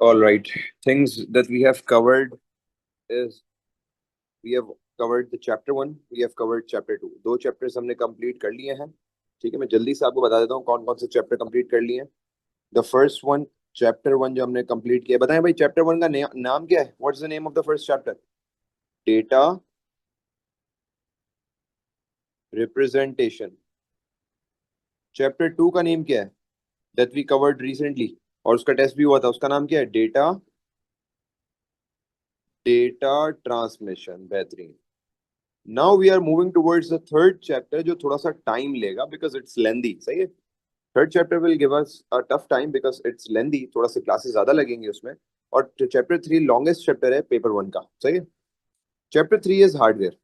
All right. Things that we have covered is we have covered the chapter 1, we have covered chapter 2. दो chapters हमने complete कर लिए हैं. ठीक है, मैं जल्दी से आपको बता देता हूँ कौन कौन से chapter complete कर लिए हैं. The first one, chapter 1 जो हमने complete किया. बताएं भाई chapter 1 का नाम क्या है? What's the name of the first chapter? Data representation. Chapter 2 का नेम क्या है? That we covered recently और उसका टेस्ट भी हुआ था. उसका नाम क्या है? Data transmission. बेहतरीन. Now we are moving towards the third chapter जो थोड़ा सा टाइम लेगा बिकॉज इट्स लेंदी. सही है. Third chapter will give us a tough time because it's lengthy. थोड़ा सा क्लासेस ज्यादा लगेंगे उसमें. और चैप्टर 3 लॉन्गेस्ट चैप्टर है पेपर 1 का. सही है. Chapter 3 is hardware.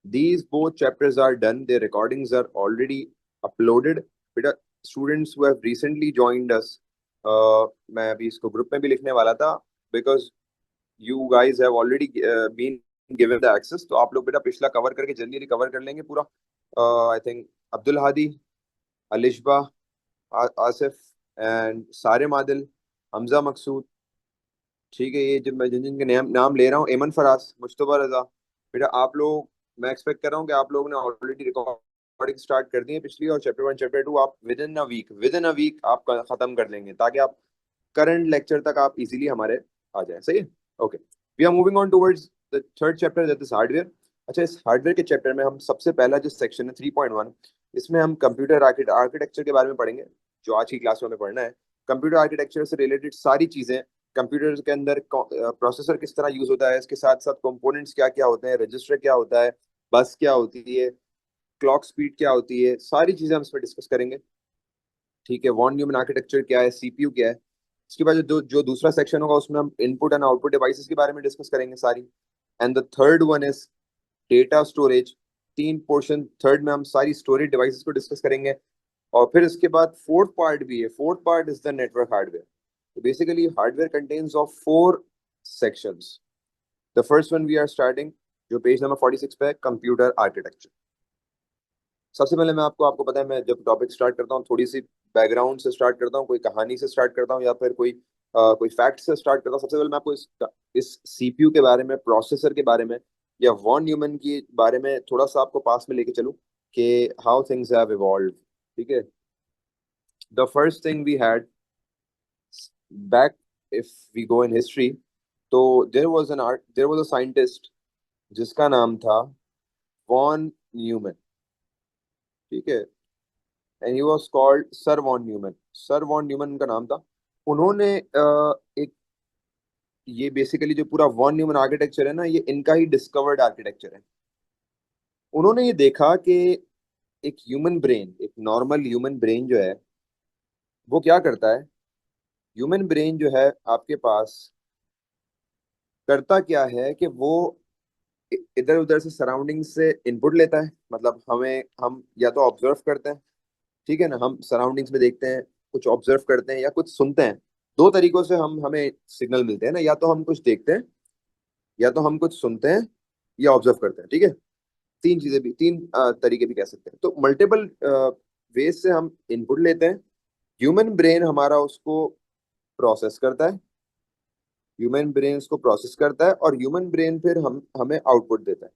These both chapters are done. Their recordings are already uploaded. बेटा students who have recently joined us, मैं अभी इसको ग्रुप में भी लिखने वाला था because you guys have already been given the access. तो आप लोग बेटा पिछला कवर करके जल्दी रिकवर कर लेंगे पूरा. I think Abdul Hadi, Alishba, Asif and सारे मादिल, हमजा मकसूद. ठीक है. ये जब मैं जिन जिन के नाम ले रहा हूँ, एमन फराज, मुश्तबा रजा, बेटा आप लोग, मैं एक्सपेक्ट कर रहा हूँ कि आप लोगों ने ऑलरेडी रिकॉर्डिंग स्टार्ट कर दी है पिछली. और चैप्टर 1 चैप्टर 2 आप विद इन अ वीक आप खत्म कर लेंगे ताकि आप करंट लेक्चर तक आप इजीली हमारे आ जाए. सही है. Okay. We are moving on towards the third chapter that is hardware. अच्छा, इस हार्डवेयर के चैप्टर में हम सबसे पहला जो सेक्शन है 3.1, इसमें हम कंप्यूटर आर्किटेक्चर के बारे में पढ़ेंगे जो आज की क्लास में हमें पढ़ना है. कंप्यूटर आर्किटेक्चर से रिलेटेड सारी चीजें, कंप्यूटर के अंदर प्रोसेसर किस तरह यूज होता है, इसके साथ साथ कंपोनेंट्स क्या क्या होते हैं, रजिस्टर क्या होता है, बस क्या होती है, क्लॉक स्पीड क्या होती है, सारी चीजें हम इसमें डिस्कस करेंगे. ठीक है. वॉन न्यूमन आर्किटेक्चर क्या है, सीपीयू क्या है. इसके बाद जो दूसरा सेक्शन होगा उसमें हम इनपुट एंड आउटपुट डिवाइसेस के बारे में डिस्कस करेंगे सारी. And the third one is data storage. 3 portion third में हम सारी स्टोरेज डिवाइसेस को डिस्कस करेंगे. और फिर इसके बाद फोर्थ पार्ट भी है. Fourth part is the network hardware. तो basically hardware contents of 4 sections. The first one we are starting जो पेज नंबर 46 पे है, कंप्यूटर आर्किटेक्चर. सबसे पहले मैं आपको पता है मैं जब टॉपिक स्टार्ट करता हूँ थोड़ी सी बैकग्राउंड से स्टार्ट करता हूँ, कोई कहानी से स्टार्ट करता हूँ या फिर कोई फैक्ट से स्टार्ट करता हूँ. सबसे पहले मैं आपको इस सीपीयू के बारे में, प्रोसेसर के बारे में या वॉन न्यूमन के बारे में थोड़ा सा आपको पास में लेके चलूँ कि हाउ थिंग्स हैव इवॉल्व्ड. ठीक है. The first thing we had back, if we go in history, तो देयर वाज अ साइंटिस्ट जिसका नाम था वॉन न्यूमन. ठीक है. And he was called sir von Neumann. Sir von Neumann उनका नाम था. उन्होंने एक, ये बेसिकली जो पूरा वॉन न्यूमन आर्किटेक्चर है ना, ये इनका ही डिस्कवर्ड आर्किटेक्चर है. उन्होंने ये देखा कि एक ह्यूमन ब्रेन, एक नॉर्मल ह्यूमन ब्रेन जो है वो क्या करता है. ह्यूमन ब्रेन जो है आपके पास करता क्या है कि वो इधर उधर से सराउंडिंग से इनपुट लेता है. मतलब हम या तो ऑब्जर्व करते हैं. ठीक है ना. हम सराउंडिंग्स में देखते हैं, कुछ ऑब्जर्व करते हैं या कुछ सुनते हैं. 2 तरीकों से हम हमें सिग्नल मिलते हैं ना. या तो हम कुछ देखते हैं, या तो हम कुछ सुनते हैं, या ऑब्जर्व करते हैं. ठीक है. 3 चीजें भी, 3 तरीके भी कह सकते हैं. तो मल्टीपल वेज से हम इनपुट लेते हैं. ह्यूमन ब्रेन हमारा उसको प्रोसेस करता है. ह्यूमन ब्रेन उसको प्रोसेस करता है और ह्यूमन ब्रेन फिर हमें आउटपुट देता है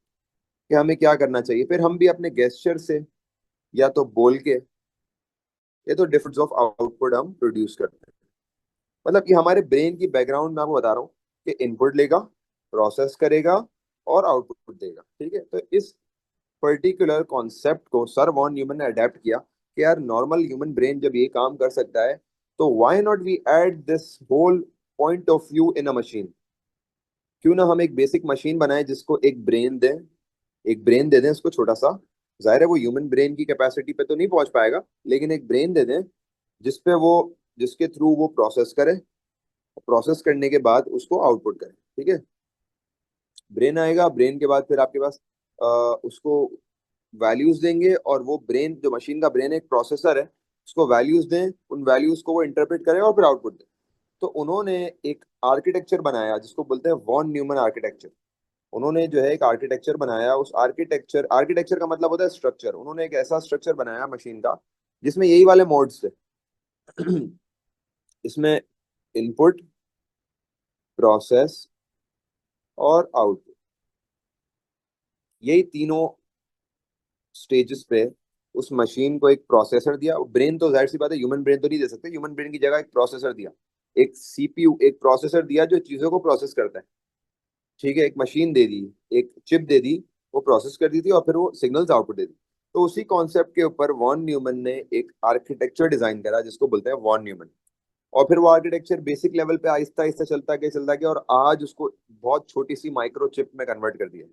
कि हमें क्या करना चाहिए. फिर हम भी अपने गेस्चर से या तो बोल के या तो डिफरेंस ऑफ आउटपुट हम प्रोड्यूस करते हैं. मतलब कि हमारे ब्रेन की बैकग्राउंड में आपको बता रहा हूँ कि इनपुट लेगा, प्रोसेस करेगा और आउटपुट देगा. ठीक है. तो इस पर्टिकुलर कॉन्सेप्ट को सर वॉन न्यूमन ने अडेप्ट किया कि यार नॉर्मल ह्यूमन ब्रेन जब ये काम कर सकता है तो why not we add this whole point of view in a machine. क्यों ना हम एक बेसिक मशीन बनाए जिसको एक ब्रेन दें, एक ब्रेन दे दें उसको छोटा सा. जाहिर है वो ह्यूमन ब्रेन की कैपेसिटी पे तो नहीं पहुंच पाएगा, लेकिन एक ब्रेन दे दें जिसपे वो, जिसके थ्रू वो प्रोसेस करे, प्रोसेस करने के बाद उसको आउटपुट करे. ठीक है. ब्रेन आएगा, ब्रेन के बाद फिर आपके पास उसको वैल्यूज देंगे और वो ब्रेन, जो मशीन का ब्रेन एक प्रोसेसर है, उसको वैल्यूज दें, उन वैल्यूज को वो इंटरप्रेट करे और फिर आउटपुट दें. तो उन्होंने एक आर्किटेक्चर बनाया जिसको बोलते हैं वॉन न्यूमन आर्किटेक्चर. उन्होंने जो है एक आर्किटेक्चर बनाया. उस आर्किटेक्चर का मतलब होता है स्ट्रक्चर. उन्होंने एक ऐसा स्ट्रक्चर बनाया मशीन का जिसमें यही वाले मोड्स थे. इसमें इनपुट, प्रोसेस और आउटपुट, यही तीनों स्टेजेस पे उस मशीन को एक प्रोसेसर दिया। ब्रेन तो जाहिर सी बात है, ह्यूमन ब्रेन तो नहीं दे सकते, ह्यूमन ब्रेन की जगह एक प्रोसेसर दिया, एक सीपीयू, एक प्रोसेसर दिया जो चीजों को प्रोसेस करता है। ठीक है, एक मशीन दे दी, एक चिप दे दी, वो प्रोसेस कर दी थी और फिर वो सिग्नल्स आउटपुट दे दी। तो उसी कॉन्सेप्ट के ऊपर वॉन न्यूमन ने एक आर्किटेक्चर डिजाइन करा जिसको बोलते हैं वॉन न्यूमन। और फिर वो आर्किटेक्चर बेसिक लेवल पे आहिस्ता आहिस्ता चलता गया और आज उसको बहुत छोटी सी माइक्रो चिप में कन्वर्ट कर दिया।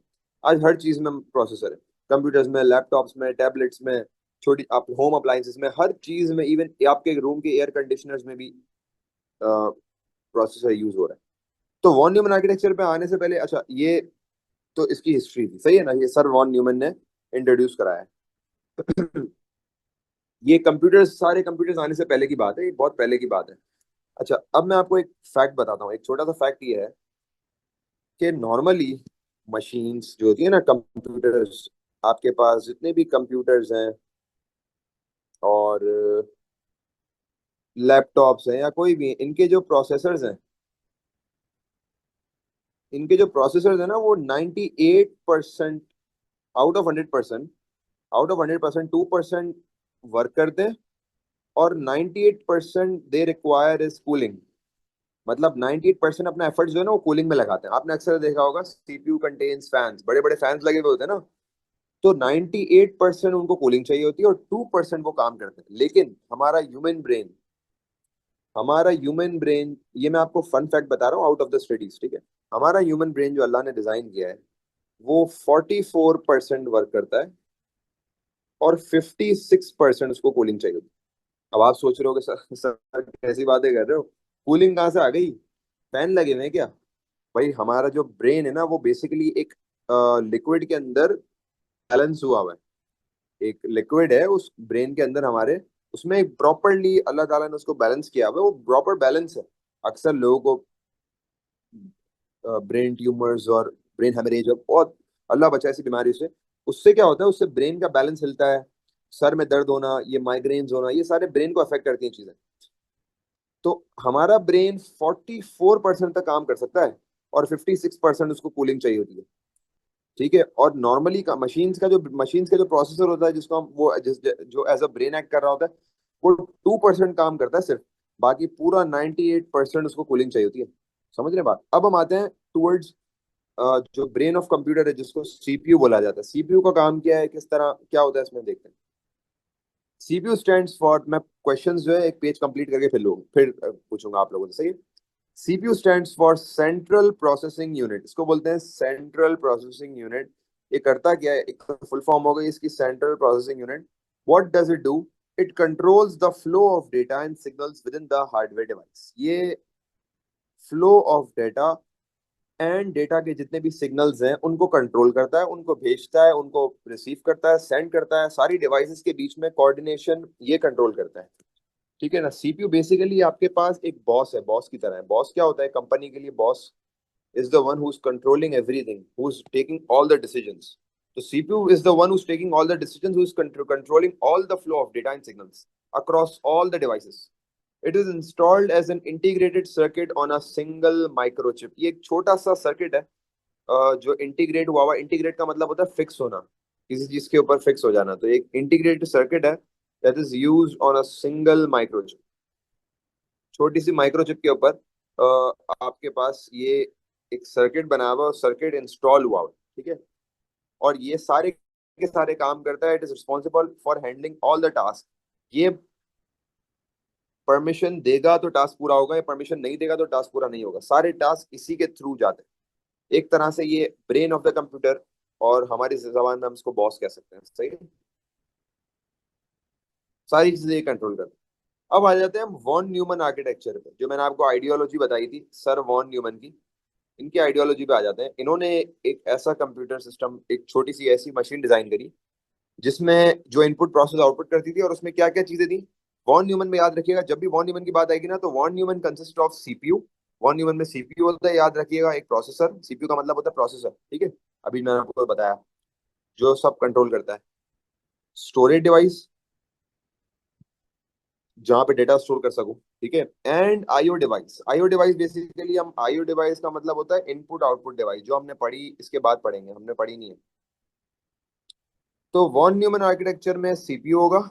आज हर चीज में प्रोसेसर है, कंप्यूटर्स में, लैपटॉप्स में, टैबलेट्स में, छोटी आप होम अप्लायंसेस में, हर चीज में, इवन आपके रूम के एयर कंडीशनर्स में भी प्रोसेसर यूज हो रहा है। तो वॉन न्यूमन आर्किटेक्चर पे आने से पहले, अच्छा ये तो इसकी हिस्ट्री थी, सही है ना, ये सर वॉन न्यूमन ने इंट्रोड्यूस कराया है। ये कंप्यूटर्स, सारे कंप्यूटर्स आने से पहले की बात है, ये बहुत पहले की बात है। अच्छा, अब मैं आपको एक फैक्ट बताता हूँ, एक छोटा सा फैक्ट ये है कि नॉर्मली मशीन्स जो होती है ना, कंप्यूटर्स, आपके पास जितने भी कंप्यूटर्स हैं और लैपटॉप्स हैं या कोई भी, इनके जो प्रोसेसर्स हैं, इनके जो प्रोसेसर्स हैं ना, वो 98% out of 100%, out of 100% 2% work करते हैं और 98% दे रिक्वायर इज कूलिंग। मतलब 98% अपना एफर्ट्स जो है ना वो कूलिंग में लगाते हैं। आपने अक्सर देखा होगा सीपीयू कंटेन्स फैंस, बड़े बड़े फैंस लगे हुए होते हैं ना, तो 98% उनको कूलिंग चाहिए होती है और 2% वो काम करते हैं। लेकिन हमारा ह्यूमन ब्रेन, ये मैं आपको फन फैक्ट बता रहा हूँ आउट ऑफ द स्टडीज, ठीक है। हमारा ह्यूमन ब्रेन जो अल्लाह ने डिजाइन किया है, वो 44% वर्क करता है और 56% उसको कूलिंग चाहिए होती है। अब आप सोच रहे हो कि सर कैसी बातें कर रहे हो, कूलिंग कहाँ से आ गई, फैन लगे हुए हैं क्या? भाई हमारा जो ब्रेन है ना, वो बेसिकली एक लिक्विड के अंदर बैलेंस हुआ हुआ है। एक लिक्विड है उस ब्रेन के अंदर हमारे, उसमें एक प्रॉपरली अल्लाह ताला ने उसको बैलेंस किया हुआ है, वो प्रॉपर बैलेंस है। अक्सर लोगों को ब्रेन ट्यूमर्स और ब्रेन हेमरेज और बहुत, अल्लाह बचाए ऐसी बीमारी से, उससे क्या होता है, उससे ब्रेन का बैलेंस हिलता है, सर में दर्द होना, ये माइग्रेन्स होना, ये सारे ब्रेन को अफेक्ट करती हैं चीजें। तो हमारा ब्रेन 44% तक काम कर सकता है और 56% उसको कूलिंग चाहिए होती है। ठीक है, और नॉर्मली का मशीन्स का जो प्रोसेसर होता है, जिसको हम वो जो एज अ ब्रेन एक्ट कर रहा होता है, वो 2% काम करता है सिर्फ, बाकी पूरा 98% उसको कूलिंग चाहिए होती है। समझ रहे हैं बात? अब हम आते हैं टूवर्ड्स जो ब्रेन ऑफ कंप्यूटर है, जिसको सीपीयू बोला जाता है। सीपीयू का काम क्या है, किस तरह क्या होता है, इसमें देखते हैं। सीपीयू स्टैंड्स फॉर, मैं क्वेश्चंस जो है एक पेज कंप्लीट करके फिर पूछूंगा आप लोगों से, सही है। CPU stands for central processing unit, इसको बोलते हैं सेंट्रल प्रोसेसिंग यूनिट। ये करता क्या है, एक फुल फॉर्म हो गई इसकी, central processing unit. What does it do? It controls the flow of data and signals within the hardware device. ये flow of data and data के जितने भी सिग्नल्स हैं उनको कंट्रोल करता है, उनको भेजता है, उनको रिसीव करता है, सेंड करता है, सारी डिवाइसेस के बीच में कोऑर्डिनेशन ये कंट्रोल करता है। ठीक है ना। सीपीयू बेसिकली आपके पास एक बॉस है, बॉस की तरह है। बॉस क्या होता है कंपनी के लिए? Boss is the one who's controlling everything, who's taking all the decisions. So CPU is the one who's taking all the decisions, who's controlling all the flow of data and signals across all the devices. It is installed as an integrated circuit on a single microchip. ये एक छोटा सा circuit है जो integrate हुआ हुआ। Integrate का मतलब होता है फिक्स होना, किसी चीज के ऊपर फिक्स हो जाना। तो एक इंटीग्रेटेड सर्किट है that is used on a single microchip. छोटी सी माइक्रोचिप के ऊपर आपके पास ये एक सर्किट बना हुआ है, सर्किट इंस्टॉल हुआ हुआ है, ठीक है। और ये सारे के सारे काम करता है। It is responsible for handling all the task. ये परमिशन देगा तो टास्क पूरा होगा, या परमिशन नहीं देगा तो टास्क पूरा नहीं होगा। सारे टास्क इसी के थ्रू जाते हैं। एक तरह से ये ब्रेन ऑफ द कंप्यूटर, और हमारी जबान में हम इसको बॉस कह सकते हैं, सही है। सारी चीजें ये कंट्रोल करते हैं। अब आ जाते हैं हम वॉन न्यूमन आर्किटेक्चर पे। जो मैंने आपको आइडियोलॉजी बताई थी सर वॉन न्यूमन की, इनकी आइडियोलॉजी पे आ जाते हैं। इन्होंने एक ऐसा कंप्यूटर सिस्टम, एक छोटी सी ऐसी मशीन डिजाइन करी जिसमें जो इनपुट प्रोसेस आउटपुट करती थी, और उसमें क्या क्या चीजें थी। वॉन न्यूमन में याद रखिएगा, जब भी वॉन न्यूमन की बात आएगी ना, तो von Neumann consist of CPU. Von Neumann में सीपीयू होता है, याद रखिएगा, एक प्रोसेसर। सीपीयू का मतलब होता है प्रोसेसर, ठीक है। अभी मैंने आपको बताया, जो सब कंट्रोल करता है। स्टोरेज डिवाइस, जहाँ पे डेटा स्टोर कर सको, ठीक है। And IO device, IO device basically हम आईओ डिवाइस का मतलब होता है इनपुट आउटपुट डिवाइस, जो हमने पढ़ी, इसके बाद पढ़ेंगे, हमने पढ़ी नहीं है। तो वॉन न्यूमन आर्किटेक्चर में सीपीयू होगा,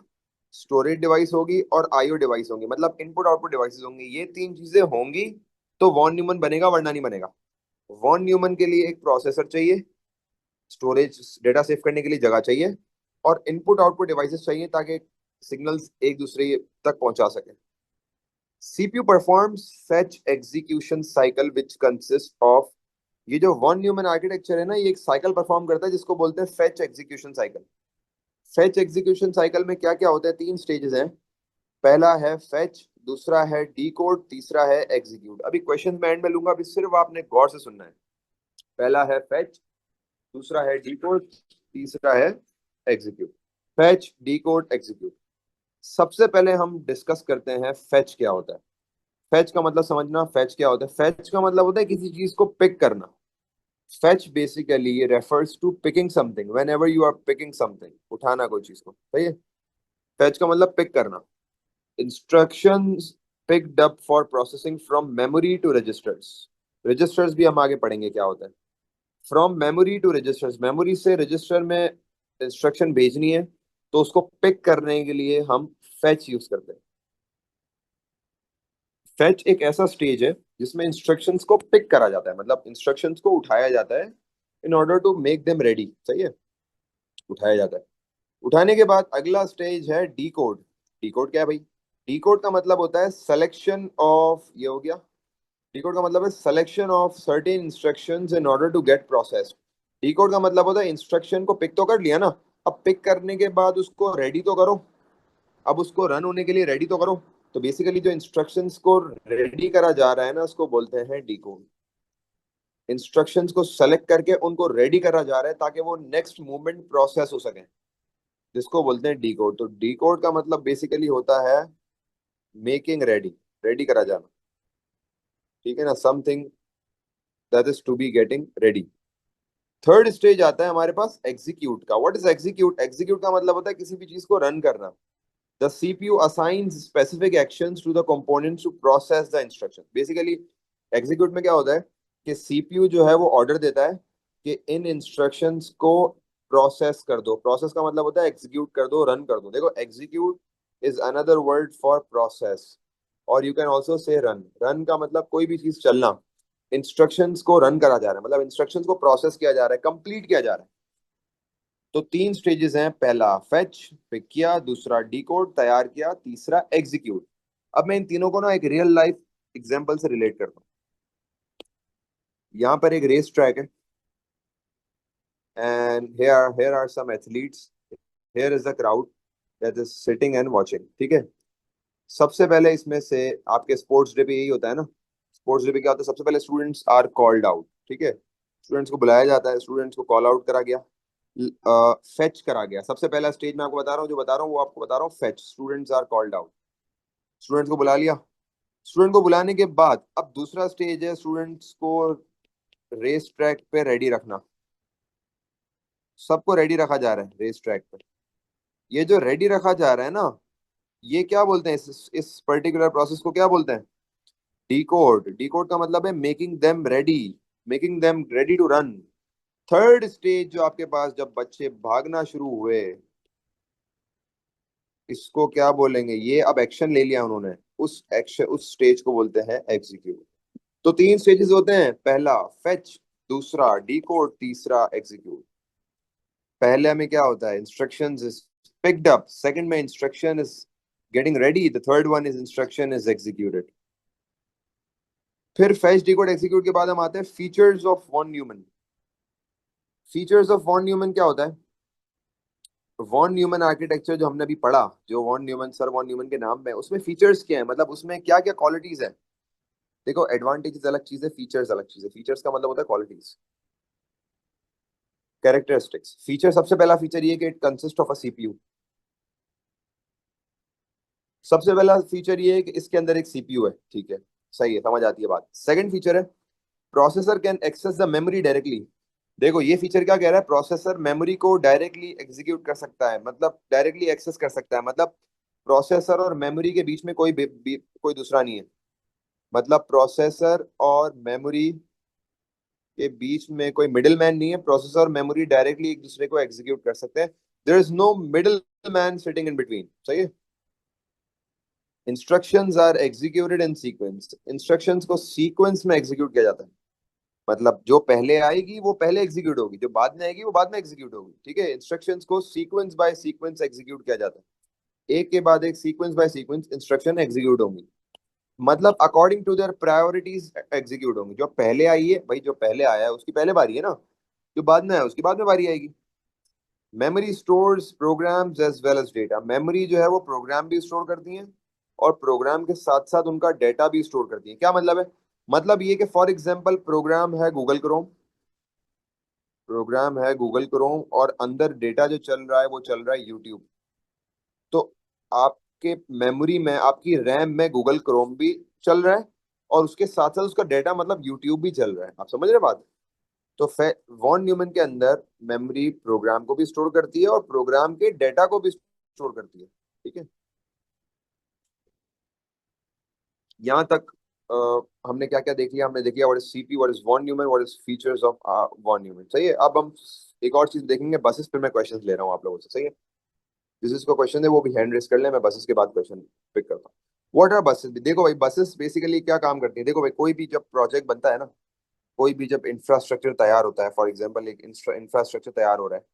स्टोरेज डिवाइस होगी और आईओ डिवाइस होंगी, मतलब इनपुट आउटपुट डिवाइसेस होंगी, ये तीन चीजें होंगी तो वॉन न्यूमन बनेगा, वरना नहीं बनेगा। वॉन न्यूमन के लिए एक प्रोसेसर चाहिए, स्टोरेज डेटा सेव करने के लिए जगह चाहिए, और इनपुट आउटपुट डिवाइसेस चाहिए ताकि सिग्नल्स एक दूसरे तक पहुंचा सके। CPU performs fetch execution cycle which consists of, ये जो वन न्यूमन आर्किटेक्चर है ना, ये एक साइकिल परफॉर्म करता है जिसको बोलते हैं fetch execution cycle. Fetch execution cycle में क्या क्या होता है, तीन स्टेजेस हैं। पहला है फेच, दूसरा है डीकोड, तीसरा है एग्जीक्यूट। अभी क्वेश्चन मैं एंड में लूंगा, अभी सिर्फ आपने गौर से सुनना है। पहला है फेच, दूसरा है डीकोड, तीसरा है एग्जीक्यूट। Fetch, decode, execute. सबसे पहले हम डिस्कस करते हैं फेच क्या होता है। फेच का मतलब समझना, फेच क्या होता है। फेच का मतलब होता है किसी चीज को पिक करना। Fetch basically refers to picking something, whenever you are picking something, उठाना कोई चीज को, सही है। फेच का मतलब पिक करना। Instructions picked up for processing from memory to registers. Registers भी हम आगे पढ़ेंगे क्या होता है। From memory to registers, memory से रजिस्टर में इंस्ट्रक्शन भेजनी है, तो उसको पिक करने के लिए हम फेच यूज करते हैं। फेच एक ऐसा स्टेज है जिसमें इंस्ट्रक्शंस को पिक करा जाता है, मतलब इंस्ट्रक्शंस को उठाया जाता है in order to make them ready, सही है। उठाया जाता है। उठाने के बाद अगला स्टेज है डी कोड। डी कोड क्या है भाई? डी कोड का मतलब होता है सिलेक्शन ऑफ, ये हो गया। डी कोड का मतलब है selection of certain instructions in order to get processed. Decode का मतलब होता है इंस्ट्रक्शन को पिक तो कर लिया ना, अब पिक करने के बाद उसको रेडी तो करो, अब उसको रन होने के लिए रेडी तो करो। तो बेसिकली जो इंस्ट्रक्शंस को रेडी करा जा रहा है ना, उसको बोलते हैं डी कोड। इंस्ट्रक्शंस को सेलेक्ट करके उनको रेडी करा जा रहा है ताकि वो नेक्स्ट मूवमेंट प्रोसेस हो सके, जिसको बोलते हैं डी कोड। तो डी कोड का मतलब बेसिकली होता है मेकिंग रेडी, रेडी करा जाना, ठीक है ना, something that is to be getting ready. Third stage आता है हमारे पास एग्जीक्यूट का। What is execute? एग्जीक्यूट का मतलब होता है किसी भी चीज को रन करना। The CPU assigns specific actions to the components to process the instruction. Basically, execute में क्या होता है कि CPU जो है वो ऑर्डर देता है कि इन इंस्ट्रक्शंस को प्रोसेस कर दो। प्रोसेस का मतलब होता है एग्जीक्यूट कर दो, रन कर दो। देखो, execute is another word for process, और you can also say run. Run का मतलब कोई भी चीज चलना। इंस्ट्रक्शंस को रन करा जा रहा है, मतलब इंस्ट्रक्शंस को प्रोसेस किया जा रहा है, कंप्लीट किया जा रहा है। तो तीन स्टेजेस हैं, पहला फेच, पिक किया, दूसरा डिकोड, तैयार किया, तीसरा एग्जीक्यूट। अब मैं इन तीनों को ना एक रियल लाइफ एग्जांपल से रिलेट करता हूँ। यहाँ पर एक रेस ट्रैक है, and here are some athletes, here is the crowd that is sitting and watching, ठीक है। सबसे पहले इसमें से आपके स्पोर्ट्स डे पे यही होता है ना। स्पोर्ट्स डे पे क्या होता है, सबसे पहले स्टूडेंट्स आर कॉल्ड आउट, ठीक है। स्टूडेंट्स को बुलाया जाता है, स्टूडेंट्स को कॉल आउट करा गया, फेच करा गया। सबसे पहला स्टेज मैं आपको बता रहा हूँ, जो बता रहा हूँ वो आपको बता रहा हूँ, fetch, students are called out. Students को बुला लिया। स्टूडेंट को बुलाने के बाद अब दूसरा स्टेज है स्टूडेंट्स को रेस ट्रैक पे रेडी रखना। सबको रेडी रखा जा रहा है रेस ट्रैक पे। ये जो रेडी रखा जा रहा है ना, ये क्या बोलते हैं, इस पर्टिकुलर प्रोसेस को क्या बोलते हैं? डिकोड। डिकोड का मतलब है making them ready, making them ready to run. Third stage जो आपके पास, जब बच्चे भागना शुरू हुए, इसको क्या बोलेंगे, ये अब एक्शन ले लिया उन्होंने, उस एक्शन, उस स्टेज को बोलते हैं एग्जीक्यूट। तो तीन स्टेजेस होते हैं, पहला फेच, दूसरा डिकोड, तीसरा एग्जीक्यूट। पहले में क्या होता है, instructions is picked up, second में instruction is getting ready, the third one is instruction is executed. फिर फेच, डिकोड, एग्जीक्यूट के बाद हम आते हैं features of von Neumann. Features of von Neumann क्या होता है? वॉन न्यूमन आर्किटेक्चर जो हमने अभी पढ़ा, जो von Neumann, sir von Neumann के नाम में, उसमें फीचर्स क्या है, मतलब उसमें क्या क्या क्वालिटीज है। देखो, एडवांटेजेस अलग चीज है, फीचर्स अलग चीज है। फीचर्स का मतलब होता है क्वालिटीज, कैरेक्टरिस्टिक्स। फीचर, सबसे पहला फीचर ये कि it consist of a CPU. सबसे पहला फीचर ये है कि इसके अंदर एक सीपीयू है, ठीक है, सही है, समझ आती है बात। सेकंड फीचर है processor can access the memory directly. देखो, ये फीचर क्या कह रहा है, प्रोसेसर मेमोरी को डायरेक्टली एग्जीक्यूट कर सकता है, मतलब डायरेक्टली एक्सेस कर सकता है, मतलब प्रोसेसर और मेमोरी के बीच में कोई दूसरा नहीं है। मतलब प्रोसेसर और मेमोरी के बीच में कोई मिडिल मैन नहीं है। प्रोसेसर और मेमोरी डायरेक्टली एक दूसरे को एग्जीक्यूट कर सकते हैं। There is no middle man sitting in between. सही है। Instructions are executed in sequence. Instructions को सीक्वेंस में एग्जीक्यूट किया जाता है। मतलब जो पहले आएगी वो पहले एग्जीक्यूट होगी, जो बाद में आएगी वो बाद में एग्जीक्यूट होगी। ठीक है। इंस्ट्रक्शंस को सीक्वेंस बाय सीक्वेंस एग्जीक्यूट किया जाता है। एक के बाद एक sequence by sequence instruction execute होंगी। मतलब according to their priorities execute होंगी। जो पहले आई है भाई, जो पहले आया है उसकी पहले बारी है ना। जो बाद में आया उसकी बाद में बारी आएगी। Memory stores programs as well as data. Memory जो है वो प्रोग्राम भी स्टोर करती है और प्रोग्राम के साथ साथ उनका डेटा भी स्टोर करती है। क्या मतलब है? मतलब ये कि फॉर एग्जांपल प्रोग्राम है गूगल क्रोम। प्रोग्राम है गूगल क्रोम और अंदर डेटा जो चल रहा है वो चल रहा है यूट्यूब। तो आपके मेमोरी में, आपकी रैम में गूगल क्रोम भी चल रहा है और उसके साथ साथ उसका डेटा मतलब यूट्यूब भी चल रहा है। आप समझ रहे बात? तो वॉन न्यूमन के अंदर मेमोरी प्रोग्राम को भी स्टोर करती है और प्रोग्राम के डेटा को भी स्टोर करती है। ठीक है। यहाँ तक हमने क्या क्या देख लिया? हमने देख लिया what is CP, what is von Neumann, what is features of von Neumann. सही है। अब हम एक और चीज देखेंगे बसेस पे। मैं क्वेश्चंस ले रहा हूँ आप लोगों से। सही है। जिसको क्वेश्चन है वो भी हैंड रेस कर ले, मैं बसेस के बाद क्वेश्चन पिक करता हूँ। What are buses? देखो भाई, बसेस बेसिकली क्या काम करती है। देखो भाई, कोई भी जब प्रोजेक्ट बनता है ना, कोई भी जब इंफ्रास्ट्रक्चर तैयार होता है, फॉर एग्जांपल एक इंफ्रास्ट्रक्चर तैयार हो रहा है,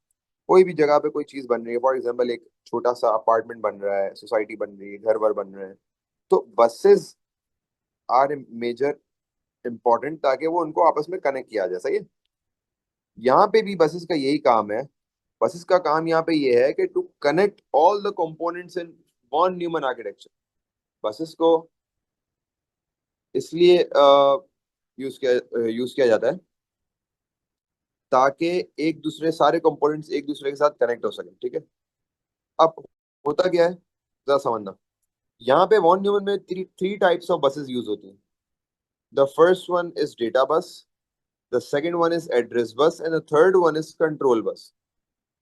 कोई भी जगह पे कोई चीज बन रही है, फॉर एग्जांपल एक छोटा सा अपार्टमेंट बन रहा है, सोसाइटी बन रही है, घर वर बन रहे हैं, तो बसेस आर मेजर इंपॉर्टेंट ताकि वो उनको आपस में कनेक्ट किया जा सके। यहाँ पे भी बसेस का यही काम है। बसेस का काम यहाँ पे ये है कि to connect all the components in von Neumann architecture. Buses को इसलिए यूज किया जाता है ताकि एक दूसरे सारे कंपोनेंट्स एक दूसरे के साथ कनेक्ट हो सके। ठीक है। अब होता क्या है जरा समझना। यहाँ पे वॉन न्यूमन में three three types of buses use होती हैं। The first one is data bus, the second one is address bus and the third one is control bus.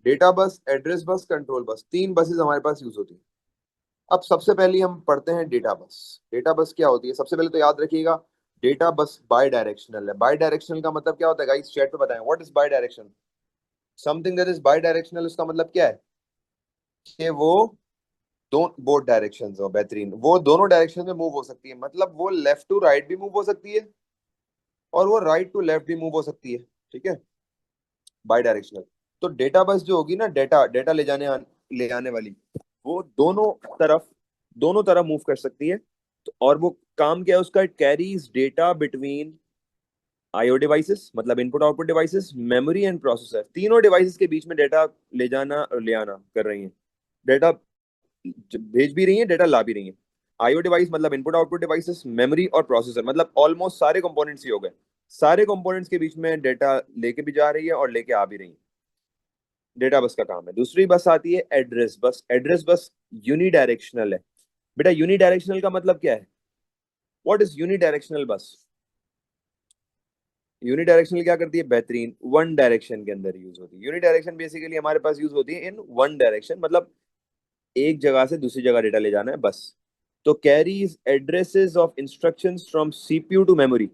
Data bus, address बस, कंट्रोल बस, तीन buses हमारे पास use होती हैं। अब सबसे पहले हम पढ़ते हैं डेटा बस। डेटा बस क्या होती है? सबसे पहले तो याद रखिएगा, डेटा बस बाय डायरेक्शनल है। बाय डायरेक्शनल का मतलब क्या होता है गाइस? चैट पे बताएं what is by direction. Something that is by directional, उसका मतलब क्या है? कि वो दो बोथ डायरेक्शंस हो। बेहतरीन, वो दोनों डायरेक्शन में मूव हो सकती है। मतलब वो लेफ्ट टू राइट भी मूव हो सकती है और वो राइट टू लेफ्ट भी मूव हो सकती है। ठीक है। By directional. तो डेटा बस जो होगी ना, डेटा डेटा ले आने वाली, वो दोनों तरफ मूव कर सकती है। तो और वो काम क्या है उसका? It carries data between IO devices, मतलब input output devices, memory and processor. तीनों डिवाइसेस के बीच में डेटा ले जाना और ले आना कर रही है। डेटा भेज भी रही है, डेटा ला भी रही है। आईओ डिवाइस मतलब इनपुट आउटपुट डिवाइसेस, मेमोरी और प्रोसेसर मतलब ऑलमोस्ट सारे कंपोनेंट्स ही हो गए। सारे कंपोनेंट्स के बीच में डेटा लेके भी जा रही है और लेके आ भी रही है। डेटा बस का काम है। दूसरी बस आती है एड्रेस बस। एड्रेस बस यूनिडायरेक्शनल है। बेटा यूनिडायरेक्शनल का मतलब क्या है? व्हाट इज यूनिडायरेक्शनल बस? यूनिडायरेक्शनल क्या करती है? बेहतरीन, वन डायरेक्शन के अंदर यूज होती है। यूनिडायरेक्शन बेसिकली हमारे पास यूज होती है इन वन डायरेक्शन, मतलब एक जगह से दूसरी जगह डेटा ले जाना है बस। तो carries addresses of instructions from CPU to memory.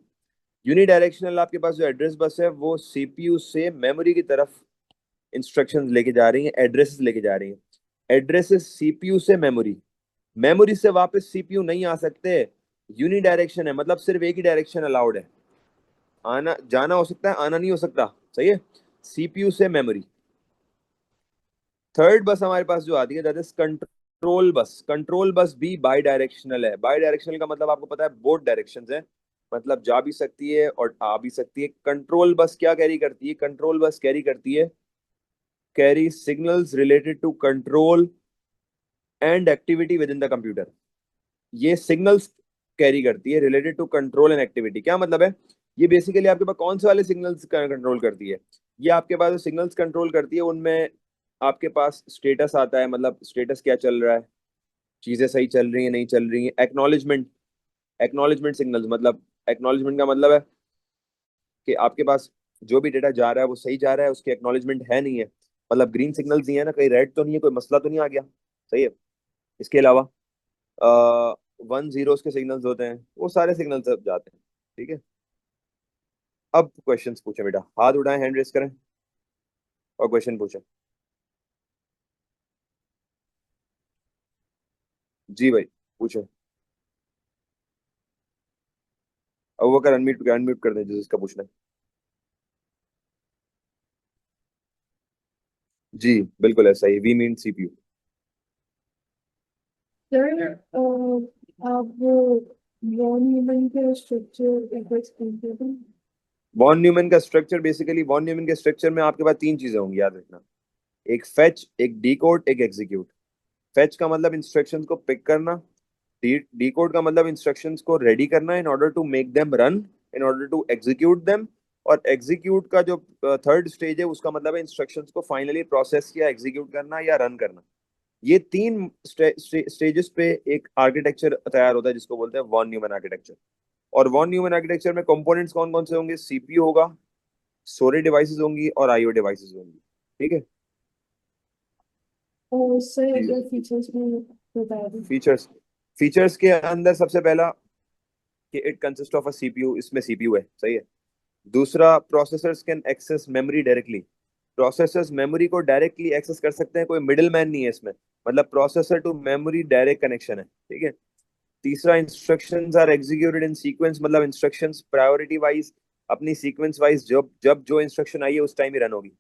Unidirectional आपके पास जो एड्रेस बस है वो सीपीयू से मेमोरी की तरफ इंस्ट्रक्शंस लेके जा रही हैं, एड्रेसेस लेके जा रही हैं। एड्रेसेस सीपीयू से मेमोरी, मेमोरी से वापस सीपीयू नहीं आ सकते। यूनिडायरेक्शन है मतलब सिर्फ एक ही डायरेक्शन अलाउड है। आना जाना हो सकता है, आना नहीं हो सकता। सही है। सीपीयू से मेमोरी। थर्ड बस हमारे पास जो आती है that is control bus. Control bus भी बाई डायरेक्शनल है। बाई डायरेक्शनल का मतलब आपको पता है बोथ डायरेक्शंस है, मतलब जा भी सकती है और आ भी सकती है। कंट्रोल बस क्या कैरी करती है? कंट्रोल बस कैरी करती है, carry signals related to control and activity within the computer. ये सिग्नल्स कैरी करती है related to control and activity. क्या मतलब है? ये बेसिकली आपके पास कौन से वाले सिग्नल्स कंट्रोल करती है? ये आपके पास सिग्नल्स कंट्रोल करती है उनमें आपके पास स्टेटस आता है, मतलब स्टेटस क्या चल रहा है, चीजें सही चल रही है नहीं चल रही है। एक्नॉलेजमेंट, एक्नॉलेजमेंट सिग्नल्स, मतलब एक्नॉलेजमेंट का मतलब है कि आपके पास जो भी डेटा जा रहा है वो सही जा रहा है, उसकी एक्नॉलेजमेंट है नहीं है, मतलब ग्रीन सिग्नल्स दिए है ना, कहीं रेड तो नहीं है, कोई मसला तो नहीं आ गया। सही है। इसके अलावा 1 0 के सिग्नल्स होते हैं, वो सारे सिग्नल्स अब जाते हैं। ठीक है, अब क्वेश्चंस पूछे बेटा, हाथ उठाएं, हैंड रेस करें और क्वेश्चन पूछें। जी भाई पूछे। अब वो कर, अनम्यूट अनम्यूट कर दें जिसका पूछना है। जी बिल्कुल ऐसा ही, वी मीन सीपीयू। सर आप वो वॉन न्यूमन के स्ट्रक्चर एक बार एक्सप्लेन कर दें। वॉन न्यूमन का स्ट्रक्चर, बेसिकली वॉन न्यूमन के स्ट्रक्चर में आपके पास तीन चीजें होंगी, याद रखना। एक फेच, एक डीकोड, एक एग्जीक्यूट। फेच का मतलब इंस्ट्रक्शंस को पिक करना, डीकोड का मतलब इंस्ट्रक्शंस को रेडी करना in order to make them run, in order to execute them. और एग्जीक्यूट का जो थर्ड स्टेज है उसका मतलब है इंस्ट्रक्शंस को फाइनली प्रोसेस या एग्जीक्यूट करना या रन करना। ये तीन स्टेजेस पे एक आर्किटेक्चर तैयार होता है जिसको बोलते हैं वॉन न्यूमन आर्किटेक्चर। और वॉन न्यूमन आर्किटेक्चर में कंपोनेंट्स कौन कौन से होंगे? सीपीयू होगा, स्टोरेज डिवाइसेस होंगी और आईओ डिवाइसेस होंगी। ठीक है और सर जी। अगर फीचर्स में बता दें। फीचर्स, फीचर्स के अंदर सबसे पहला कि it consist of a CPU, इसमें सीपीयू है, सही है। दूसरा, processors can access memory directly, processors memory को डायरेक्टली एक्सेस कर सकते हैं, कोई मिडिल मैन नहीं है इसमें, मतलब processor to memory direct connection है। ठीक है। तीसरा, instructions are executed in sequence, मतलब इंस्ट्रक्शंस प्रायोरिटी वाइज अपनी सीक्वेंस वाइज जब जब जो इंस्ट्रक्शन आई है उस टाइम ही रन होगी।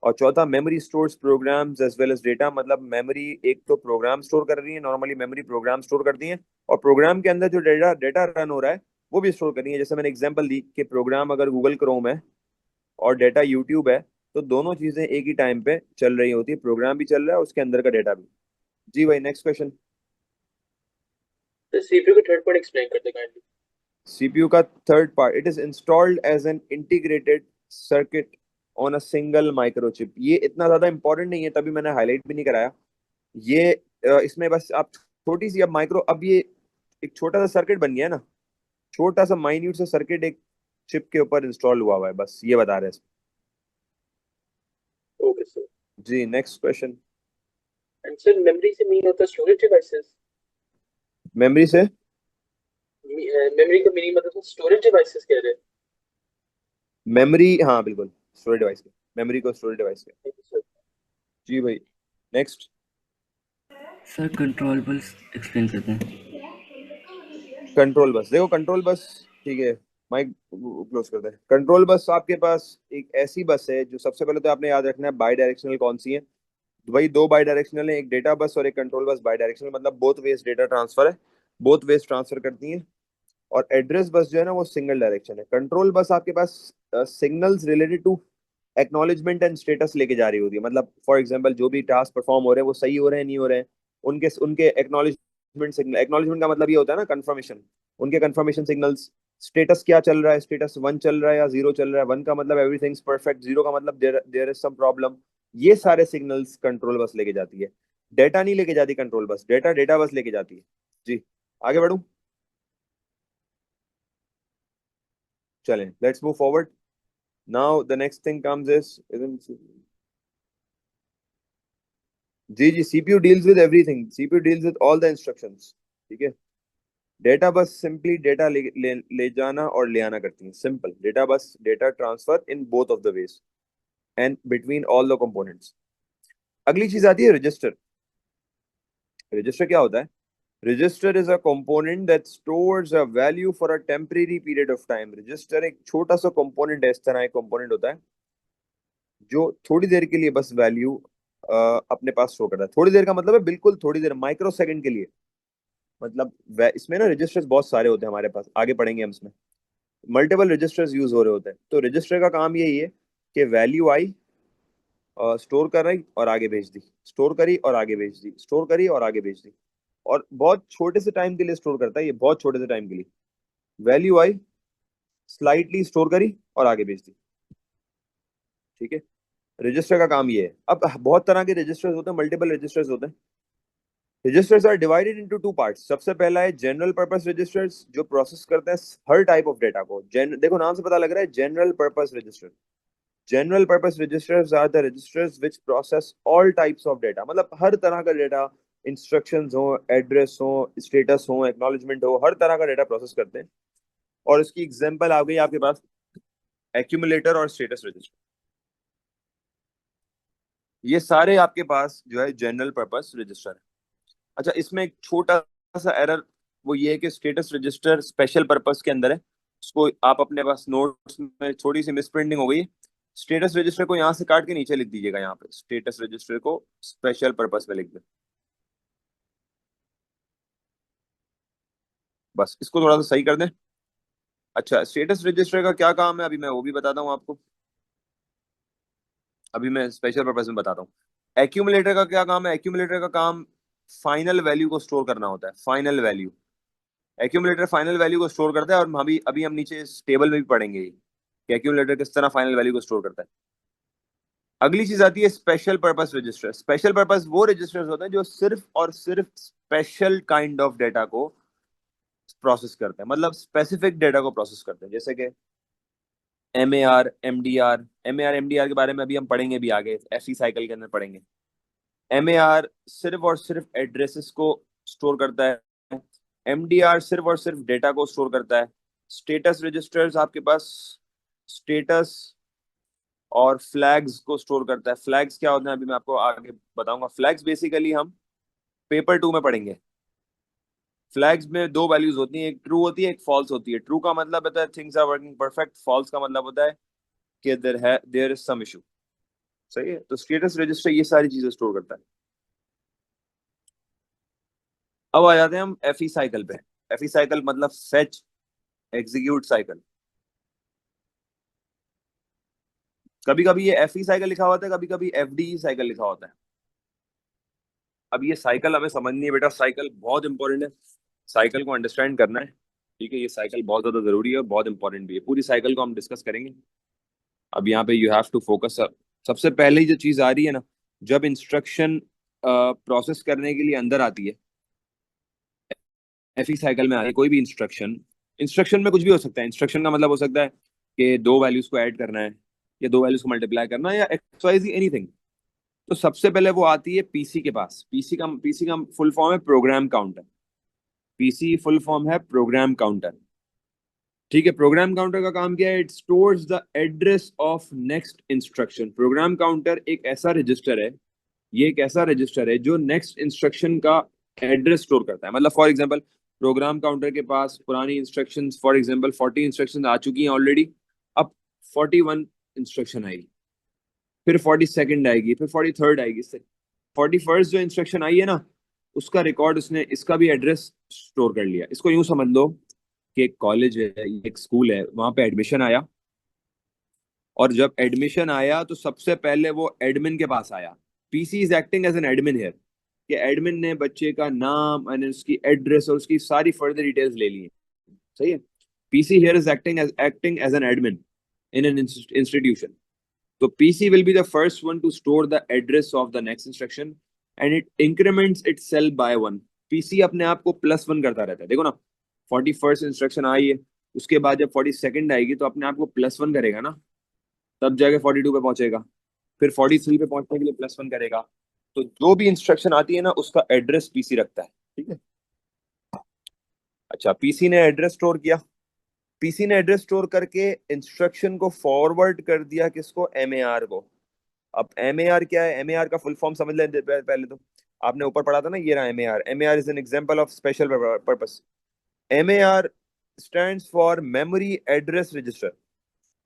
और चौथा, memory stores programs as well as data, मतलब मेमोरी एक तो प्रोग्राम स्टोर कर रही है, नॉर्मली मेमोरी प्रोग्राम स्टोर करती है, और प्रोग्राम के अंदर जो डेटा डेटा रन हो रहा है वो भी स्टोर कर रही है। जैसे मैंने एग्जांपल दी कि प्रोग्राम अगर गूगल क्रोम है और डेटा यूट्यूब है, तो दोनों चीजें एक ही टाइम पे चल रही होती है, प्रोग्राम भी चल रहा है उसके अंदर का डेटा भी। जी भाई नेक्स्ट क्वेश्चन। तो सीपीयू का थर्ड पार्ट एक्सप्लेन कर दे काइंडली। सीपीयू का third part, it is installed as an integrated circuit on a single microchip. ये इतना ज्यादा इंपॉर्टेंट नहीं है, तभी मैंने हाईलाइट भी नहीं कराया। ये इसमें बस आप छोटी सी, अब माइक्रो, अब ये एक छोटा सा सर्किट बन गया है ना, छोटा सा माइन्यूट सा सर्किट एक चिप के ऊपर इंस्टॉल हुआ हुआ है, बस ये बता रहे हैं। Okay sir. जी next question. And sir memory से मीन होता है स्टोरेज डिवाइसेस। मेमोरी से, मेमोरी का मीनिंग मतलब स्टोरेज डिवाइसेस कह रहे हैं। मेमोरी, हाँ बिल्कुल, स्टोरेज डिवाइस के, मेमोरी को स्टोरेज डिवाइस के। Thank you sir. जी भाई next. Sir control bus explain करते हैं। कंट्रोल बस, देखो कंट्रोल बस, ठीक है, माइक क्लोज कर दे। कंट्रोल बस आपके पास एक ऐसी बस है जो सबसे पहले तो आपने याद रखना है बाई डायरेक्शनल कौन सी है। भाई दो बाई डायरेक्शनल है, एक डेटा बस और एक कंट्रोल बस। बाई डायरेक्शनल मतलब बोथ वेज डेटा ट्रांसफर है, बोथ वेज ट्रांसफर करती है। और एड्रेस बस जो है ना वो सिंगल डायरेक्शन है। कंट्रोल बस आपके पास signals related to acknowledgement and status लेके जा रही होती है, मतलब फॉर एग्जांपल जो भी टास्क परफॉर्म हो रहे हैं वो सही हो रहे हैं नहीं हो रहे हैं, उनके उनके एक्नॉलेजमेंट सिग्नल, एक्नॉलेजमेंट का मतलब ये होता है ना कंफर्मेशन, उनके कंफर्मेशन सिग्नल्स। स्टेटस क्या चल रहा है, स्टेटस 1 चल रहा है या 0 चल रहा है, 1 का मतलब एवरीथिंग्स परफेक्ट, 0 का मतलब देयर इज सम प्रॉब्लम। ये सारे सिग्नल्स कंट्रोल बस लेके जाती है, डेटा नहीं लेके जाती control bus, data data bus लेके जाती है। जी आगे बढ़ूं, चलें, let's move forward. Now the next thing comes is, जी जी, CPU deals with everything, CPU deals with all the instructions. ठीक है। डेटा बस सिंपली डेटा ले जाना और ले आना करती है, simple data bus, data transfer in both of the ways and between all the components. अगली चीज आती है रजिस्टर। रजिस्टर क्या होता है? Register is a component that stores a value for a temporary period of time. Register एक छोटा सा कंपोनेंट है, इस तरह एक कंपोनेंट होता है जो थोड़ी देर के लिए बस वैल्यू अपने पास स्टोर करता है। थोड़ी देर का मतलब है बिल्कुल थोड़ी देर, माइक्रो सेकंड के लिए। मतलब इसमें ना रजिस्टर्स बहुत सारे होते हैं हमारे पास, आगे पढ़ेंगे हम इसमें, मल्टीपल रजिस्टर्स यूज हो रहे होते हैं। तो रजिस्टर का काम यही है कि वैल्यू आई, स्टोर कर रही और आगे भेज दी, स्टोर करी और आगे भेज दी, स्टोर करी और आगे भेज दी। और बहुत छोटे से टाइम के लिए स्टोर करता है ये, बहुत छोटे से टाइम के लिए। वैल्यू आई, स्लाइटली स्टोर करी और आगे भेज दी। ठीक है, रजिस्टर का काम ये है। अब बहुत तरह के रजिस्टर्स होते हैं, मल्टीपल रजिस्टर्स होते हैं। Registers are divided into two parts. सबसे पहला है जनरल पर्पस रजिस्टर्स, जो प्रोसेस करते हैं हर टाइप ऑफ डेटा को। देखो नाम से पता लग रहा है, general purpose register. General purpose registers are the registers which process all types of data, मतलब हर तरह का डेटा इंस्ट्रक्शंस हो, एड्रेस हो, स्टेटस हो, एक्नॉलेजमेंट हो, हर तरह का डेटा प्रोसेस करते हैं। और इसकी एग्जांपल आ गई आपके पास एक्यूमुलेटर और स्टेटस रजिस्टर। ये सारे आपके पास जो है जनरल पर्पस रजिस्टर है। अच्छा, इसमें एक छोटा सा एरर वो ये है कि स्टेटस रजिस्टर स्पेशल पर्पस के अंदर है। उसको आप अपने पास नोट्स में थोड़ी सी मिसप्रिंटिंग हो गई है। स्टेटस रजिस्टर को यहाँ से काट के नीचे लिख दीजिएगा, यहाँ पे स्टेटस रजिस्टर को स्पेशल पर्पस में लिख दें, बस इसको थोड़ा सा सही कर दें। अच्छा, स्टेटस रजिस्टर का क्या काम है अभी मैं वो भी बताता हूँ आपको। अभी मैं स्पेशल पर्पस में बताता हूँ। एक्यूमुलेटर का क्या काम है? एक्यूमुलेटर का काम फाइनल वैल्यू को स्टोर करना होता है। Final value, accumulator final value को स्टोर करता है। और अभी अभी हम नीचे इस टेबल में भी पढ़ेंगे कि एक्यूमुलेटर किस तरह फाइनल वैल्यू को स्टोर करता है। अगली चीज आती है special purpose register. Special purpose वो रजिस्टर्स होते हैं जो सिर्फ और सिर्फ स्पेशल काइंड ऑफ डेटा को प्रोसेस करते हैं, मतलब स्पेसिफिक डेटा को प्रोसेस करते हैं। जैसे कि M A R M D R के बारे में अभी हम पढ़ेंगे भी आगे, एफई साइकिल के अंदर पढ़ेंगे। एम ए आर सिर्फ और सिर्फ एड्रेसेस को स्टोर करता है। एम डी आर सिर्फ और सिर्फ डेटा को स्टोर करता है। स्टेटस रजिस्टर्स आपके पास स्टेटस और फ्लैग्स को स्टोर करता है। फ्लैग्स क्या होते हैं अभी मैं आपको आगे बताऊंगा। फ्लैग्स बेसिकली हम पेपर 2 में पढ़ेंगे। फ्लैग्स में दो वैल्यूज होती हैं, एक ट्रू होती है, एक फॉल्स होती है। ट्रू का मतलब होता है things are working perfect, false का मतलब होता है कि देयर इज सम इशू। सही है, तो स्टेटस रजिस्टर ये सारी चीजें स्टोर करता है। अब आ जाते हैं हम एफई साइकिल पे। एफई साइकिल मतलब फेच एग्जीक्यूट साइकिल। कभी कभी ये एफई साइकिल लिखा होता है, कभी कभी एफडी साइकिल लिखा होता है। अब ये साइकिल हमें समझनी है बेटा, साइकिल बहुत इंपॉर्टेंट है, साइकिल को अंडरस्टैंड करना है। ठीक है, ये साइकिल बहुत ज्यादा जरूरी है और बहुत इंपॉर्टेंट भी है। पूरी साइकिल को हम डिस्कस करेंगे। अब यहाँ पे यू हैव टू फोकस। सबसे पहले जो चीज आ रही है ना, जब इंस्ट्रक्शन प्रोसेस करने के लिए अंदर आती है, एफई साइकिल में आ रही है कोई भी इंस्ट्रक्शन। इंस्ट्रक्शन में कुछ भी हो सकता है। इंस्ट्रक्शन का मतलब हो सकता है कि दो वैल्यूज को ऐड करना है, या दो वैल्यूज को मल्टीप्लाई करना है, या एक्स वाई जी एनीथिंग। तो सबसे पहले वो आती है पीसी के पास। पीसी का फुल फॉर्म है program counter. PC full form है प्रोग्राम काउंटर। ठीक है, प्रोग्राम काउंटर का काम क्या है? It stores the address of next instruction. Program counter एक ऐसा रजिस्टर है, ये एक ऐसा रजिस्टर है जो नेक्स्ट इंस्ट्रक्शन का एड्रेस स्टोर करता है। मतलब फॉर एग्जांपल, प्रोग्राम काउंटर के पास पुरानी इंस्ट्रक्शंस, फॉर एग्जांपल 40 इंस्ट्रक्शंस आ चुकी हैं ऑलरेडी। अब 41 इंस्ट्रक्शन आएगी, फिर 42nd आएगी, फिर 43rd आएगी। 41st जो इंस्ट्रक्शन आई है ना, उसका रिकॉर्ड उसने, इसका भी एड्रेस स्टोर कर लिया। इसको यूं समझ लो कि एक कॉलेज है, एक स्कूल है, वहां पे एडमिशन आया। और जब एडमिशन आया तो सबसे पहले वो एडमिन के पास आया। PC is acting as an admin here, कि एडमिन ने बच्चे का नाम एंड उसकी एड्रेस और उसकी सारी फर्दर डिटेल्स ले ली हैं। सही है, PC here is acting as an admin in an institution. तो PC will be the first one to store the address of the next instruction and it increments itself by 1. PC अपने आप को +1 करता रहता है। देखो ना, 41st इंस्ट्रक्शन आई है, उसके बाद जब 42nd आएगी तो अपने आप को +1 करेगा ना, तब जाके 42 पे पहुंचेगा, फिर 43 पे पहुंचने के लिए +1 करेगा। तो जो भी इंस्ट्रक्शन आती है ना, उसका एड्रेस PC रखता है। ठीक है, अच्छा, PC ने एड्रेस स्टोर किया। पीसी ने एड्रेस स्टोर करके इंस्ट्रक्शन को फॉरवर्ड कर दिया किसको? एमएआर को। अब एमएआर क्या है? एमएआर का फुल फॉर्म समझ लेते पहले तो। आपने ऊपर पढ़ा था ना, ये रहा MAR. MAR is an example of special purpose. MAR stands for memory address register.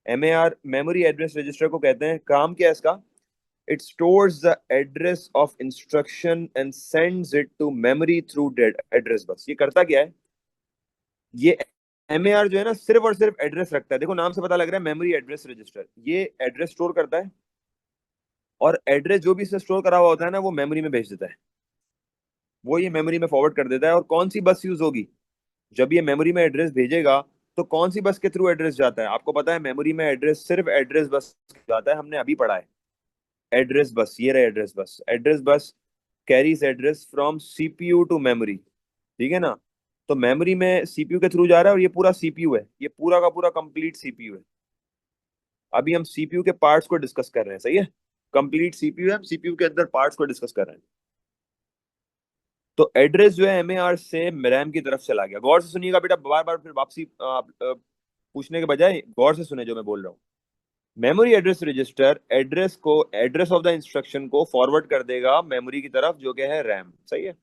MAR memory address register को कहते हैं। काम क्या है इसका? It stores the address of instruction and sends it to memory through address bus. ये करता क्या है? ये एमएआर जो है ना, सिर्फ और सिर्फ एड्रेस रखता है। देखो नाम से पता लग रहा है मेमोरी एड्रेस रजिस्टर। ये एड्रेस स्टोर करता है और एड्रेस जो भी इससे स्टोर करा हुआ होता है ना, वो मेमोरी में भेज देता है। वो ये मेमोरी में फॉरवर्ड कर देता है। और कौन सी बस यूज होगी जब ये मेमोरी में एड्रेस भेजेगा? तो कौन सी बस के थ्रू एड्रेस जाता है? आपको पता है मेमोरी में एड्रेस सिर्फ एड्रेस बस जाता है, हमने अभी पढ़ा है। एड्रेस बस, ये रहे address bus. Address bus carries address from CPU to memory. ठीक है ना, तो मेमोरी में सीपीयू के थ्रू जा रहा है, और ये पूरा सीपीयू है, ये पूरा का पूरा कंप्लीट सीपीयू है। अभी हम सीपीयू के पार्ट्स को डिस्कस कर रहे हैं। सही है, कंप्लीट सीपीयू है, हम सीपीयू के अंदर पार्ट्स को डिस्कस कर रहे हैं। तो एड्रेस जो है एमएआर से रैम की तरफ चला गया। गौर से सुनिएगा बेटा, बार बार फिर वापसी पूछने के बजाय गौर से सुने जो मैं बोल रहा हूँ। Memory address register address of the instruction को फॉरवर्ड कर देगा मेमोरी की तरफ, जो कि है रैम। सही है।